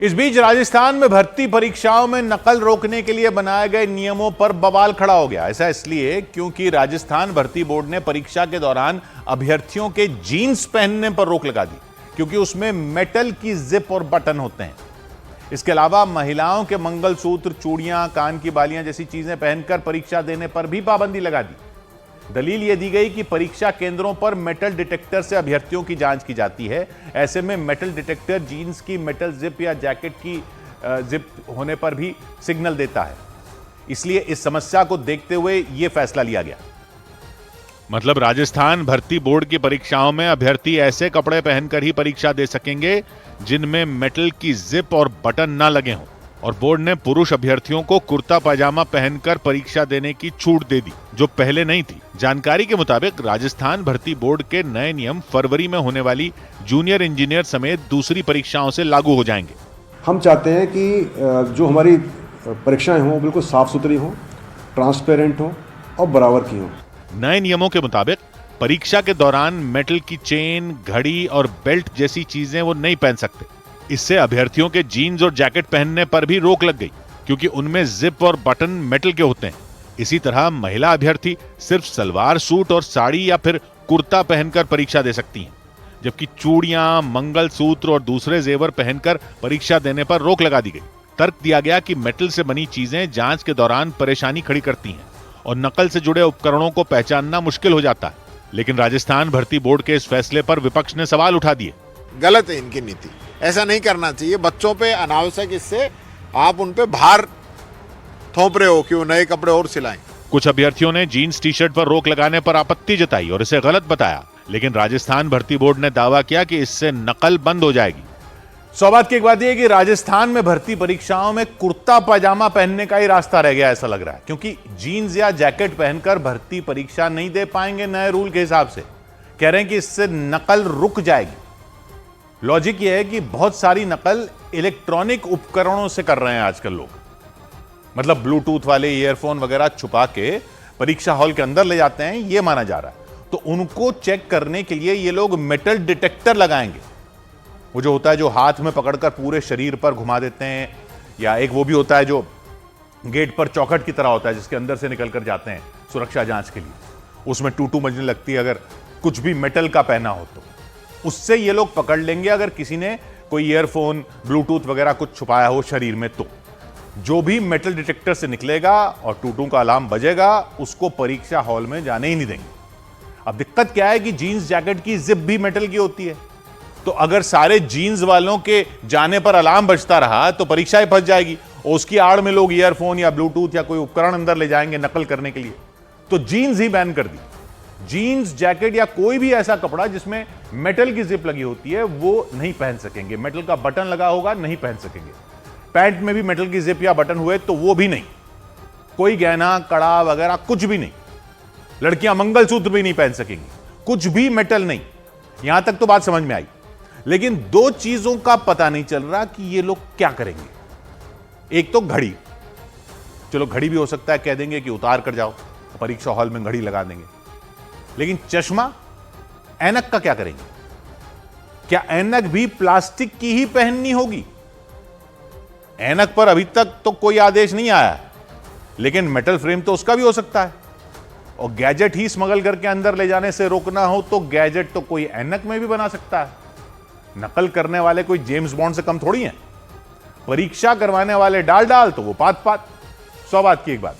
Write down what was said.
इस बीच राजस्थान में भर्ती परीक्षाओं में नकल रोकने के लिए बनाए गए नियमों पर बवाल खड़ा हो गया। ऐसा इसलिए क्योंकि राजस्थान भर्ती बोर्ड ने परीक्षा के दौरान अभ्यर्थियों के जीन्स पहनने पर रोक लगा दी, क्योंकि उसमें मेटल की जिप और बटन होते हैं। इसके अलावा महिलाओं के मंगलसूत्र, चूड़ियां, कान की बालियां जैसी चीजें पहनकर परीक्षा देने पर भी पाबंदी लगा दी। दलील यह दी गई कि परीक्षा केंद्रों पर मेटल डिटेक्टर से अभ्यर्थियों की जांच की जाती है। ऐसे में मेटल डिटेक्टर जीन्स की मेटल जिप या जैकेट की जिप होने पर भी सिग्नल देता है। इसलिए इस समस्या को देखते हुए यह फैसला लिया गया। मतलब राजस्थान भर्ती बोर्ड की परीक्षाओं में अभ्यर्थी ऐसे कपड़े पहनकर ही परीक्षा दे सकेंगे जिनमें मेटल की जिप और बटन ना लगे हों। और बोर्ड ने पुरुष अभ्यर्थियों को कुर्ता पाजामा पहनकर परीक्षा देने की छूट दे दी, जो पहले नहीं थी। जानकारी के मुताबिक राजस्थान भर्ती बोर्ड के नए नियम फरवरी में होने वाली जूनियर इंजीनियर समेत दूसरी परीक्षाओं से लागू हो जाएंगे। हम चाहते हैं कि जो हमारी परीक्षाएं हों बिल्कुल साफ सुथरी हों, ट्रांसपेरेंट हों और बराबर की हों। नए नियमों के मुताबिक परीक्षा के दौरान मेटल की चेन, घड़ी और बेल्ट जैसी चीजें वो नहीं पहन सकते। इससे अभ्यर्थियों के जीन्स और जैकेट पहनने पर भी रोक लग गई, क्योंकि उनमें जिप और बटन मेटल के होते हैं। इसी तरह महिला अभ्यर्थी सिर्फ सलवार सूट और साड़ी या फिर कुर्ता पहनकर परीक्षा दे सकती हैं, जबकि चूड़ियां, मंगलसूत्र और दूसरे जेवर पहनकर परीक्षा देने पर रोक लगा दी गई। तर्क दिया गया कि मेटल से बनी चीजें जांच के दौरान परेशानी खड़ी करती हैं और नकल से जुड़े उपकरणों को पहचानना मुश्किल हो जाता है। लेकिन राजस्थान भर्ती बोर्ड के इस फैसले पर विपक्ष ने सवाल उठा दिए। गलत है इनकी नीति, ऐसा नहीं करना चाहिए। बच्चों पे अनावश्यक इससे आप उन पे भार थोप रहे हो कि वो नए कपड़े और सिलाएं। कुछ अभ्यर्थियों ने जीन्स टी शर्ट पर रोक लगाने पर आपत्ति जताई और इसे गलत बताया, लेकिन राजस्थान भर्ती बोर्ड ने दावा किया कि इससे नकल बंद हो जाएगी। सौभाग्य की एक बात यह है कि राजस्थान में भर्ती परीक्षाओं में कुर्ता पाजामा पहनने का ही रास्ता रह गया ऐसा लग रहा है, क्योंकि जीन्स या जैकेट पहनकर भर्ती परीक्षा नहीं दे पाएंगे नए रूल के हिसाब से। कह रहे हैं कि इससे नकल रुक जाएगी। लॉजिक यह है कि बहुत सारी नकल इलेक्ट्रॉनिक उपकरणों से कर रहे हैं आजकल लोग। मतलब ब्लूटूथ वाले ईयरफोन वगैरह छुपा के परीक्षा हॉल के अंदर ले जाते हैं, यह माना जा रहा है। तो उनको चेक करने के लिए ये लोग मेटल डिटेक्टर लगाएंगे। वो जो होता है, जो हाथ में पकड़कर पूरे शरीर पर घुमा देते हैं, या एक वो भी होता है जो गेट पर चौखट की तरह होता है जिसके अंदर से निकलकर जाते हैं सुरक्षा जांच के लिए। उसमें टू बजने लगती है अगर कुछ भी मेटल का पहना हो तो। उससे ये लोग पकड़ लेंगे अगर किसी ने कोई ईयरफोन, ब्लूटूथ वगैरह कुछ छुपाया हो शरीर में। तो जो भी मेटल डिटेक्टर से निकलेगा और टू का अलार्म बजेगा, उसको परीक्षा हॉल में जाने ही नहीं देंगे। अब दिक्कत क्या है कि जीन्स जैकेट की जिप भी मेटल की होती है, तो अगर सारे जीन्स वालों के जाने पर अलार्म बजता रहा तो परीक्षा ही फंस जाएगी और उसकी आड़ में लोग ईयरफोन या ब्लूटूथ या कोई उपकरण अंदर ले जाएंगे नकल करने के लिए। तो जीन्स ही बैन कर दी। जीन्स, जैकेट या कोई भी ऐसा कपड़ा जिसमें मेटल की जिप लगी होती है वो नहीं पहन सकेंगे। मेटल का बटन लगा होगा, नहीं पहन सकेंगे। पैंट में भी मेटल की जिप या बटन हुए तो वो भी नहीं। कोई गहना, कड़ा वगैरह कुछ भी नहीं। लड़कियां मंगलसूत्र भी नहीं पहन सकेंगी, कुछ भी मेटल नहीं। यहां तक तो बात समझ में आई, लेकिन दो चीजों का पता नहीं चल रहा कि ये लोग क्या करेंगे। एक तो घड़ी, चलो घड़ी भी हो सकता है कह देंगे कि उतार कर जाओ, परीक्षा हॉल में घड़ी लगा देंगे। लेकिन चश्मा, ऐनक का क्या करेंगे? क्या ऐनक भी प्लास्टिक की ही पहननी होगी? ऐनक पर अभी तक तो कोई आदेश नहीं आया है, लेकिन मेटल फ्रेम तो उसका भी हो सकता है। और गैजेट ही स्मगल करके अंदर ले जाने से रोकना हो तो गैजेट तो कोई ऐनक में भी बना सकता है। नकल करने वाले कोई जेम्स बॉन्ड से कम थोड़ी हैं। परीक्षा करवाने वाले डाल तो वो पात। सौ बात की एक बात।